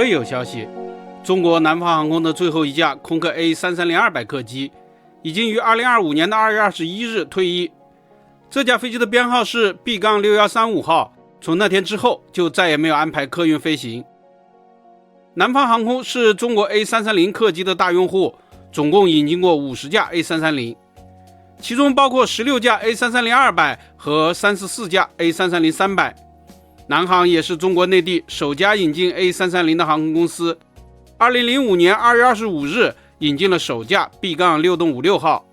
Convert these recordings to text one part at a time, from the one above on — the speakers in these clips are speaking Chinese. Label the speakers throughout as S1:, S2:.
S1: 更有消息，中国南方航空的最后一架空客 A330-200 客机已经于2025年的2月21日退役。这架飞机的编号是 B-6135 号，从那天之后就再也没有安排客运飞行。南方航空是中国 A330 客机的大用户，总共引进过50架 A330， 其中包括16架 A330-200 和34架 A330-300。南航也是中国内地首家引进 A330 的航空公司，2005年2月25日引进了首架 B-656 号。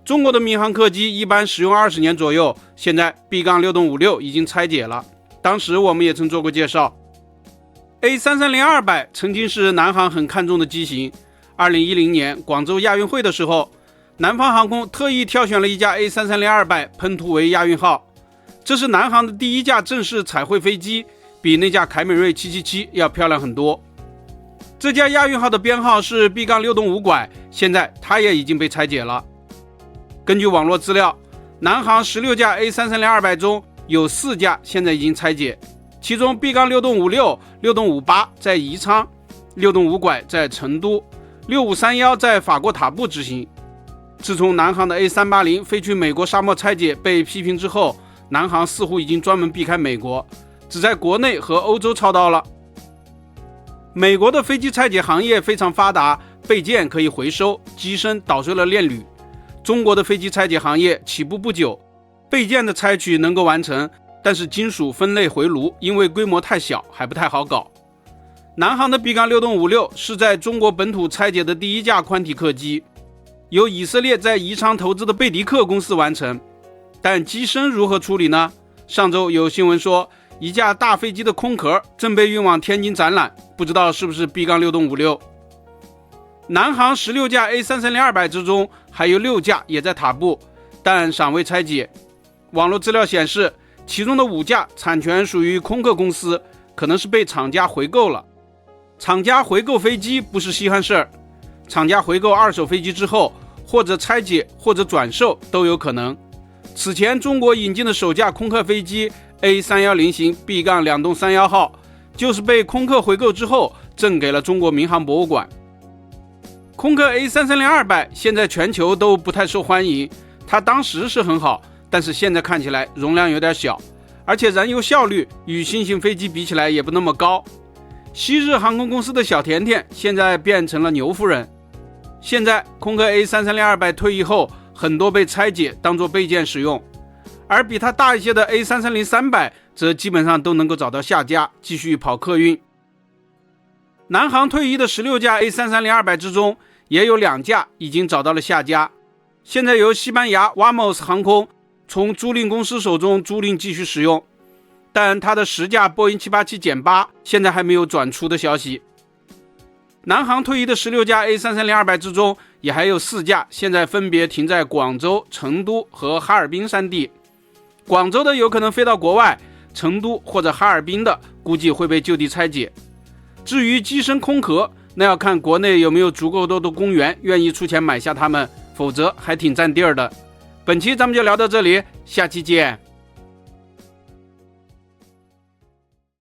S1: 中国的民航客机一般使用20年左右，现在 B-656 已经拆解了，当时我们也曾做过介绍。A330-200 曾经是南航很看重的机型，2010年广州亚运会的时候，南方航空特意挑选了一架 A330-200 喷涂为亚运号，这是南航的第一架正式彩绘飞机，比那架凯美瑞777要漂亮很多。这架亚运号的编号是 B-6.5 拐，现在它也已经被拆解了。根据网络资料，南航16架 A330-200 中有4架现在已经拆解，其中 B-6.56、6.58在宜昌，6.5拐在成都，6531在法国塔布执行。自从南航的 A380 飞去美国沙漠拆解被批评之后，南航似乎已经专门避开美国，只在国内和欧洲操刀了。美国的飞机拆解行业非常发达，备件可以回收，机身捣碎了炼铝。中国的飞机拆解行业起步不久，备件的拆取能够完成，但是金属分类回炉因为规模太小还不太好搞。南航的 B-6.56 是在中国本土拆解的第一架宽体客机，由以色列在宜昌投资的贝迪克公司完成。但机身如何处理呢？上周有新闻说，一架大飞机的空壳正被运往天津展览，不知道是不是 B-6.56。南航16架 A330-200 之中还有6架也在塔布，但尚未拆解。网络资料显示，其中的5架产权属于空客公司，可能是被厂家回购了。厂家回购飞机不是稀罕事儿，厂家回购二手飞机之后，或者拆解或者转售都有可能。此前中国引进的首架空客飞机 A310 型 B-2.31 号，就是被空客回购之后赠给了中国民航博物馆。空客 A330-200 现在全球都不太受欢迎，它当时是很好，但是现在看起来容量有点小，而且燃油效率与新型飞机比起来也不那么高。昔日航空公司的小甜甜现在变成了牛夫人。现在空客 A330-200 退役后，很多被拆解当作备件使用，而比它大一些的 A330-300 则基本上都能够找到下家继续跑客运。南航退役的16架 A330-200 之中也有2架已经找到了下家，现在由西班牙 Wamos 航空从租赁公司手中租赁继续使用，但它的10架波音787-8现在还没有转出的消息。南航退役的16架 A330-200 之中也还有4架现在分别停在广州、成都和哈尔滨3地，广州的有可能飞到国外，成都或者哈尔滨的估计会被就地拆解。至于机身空壳，那要看国内有没有足够多的公园愿意出钱买下它们，否则还挺占地儿的。本期咱们就聊到这里，下期见。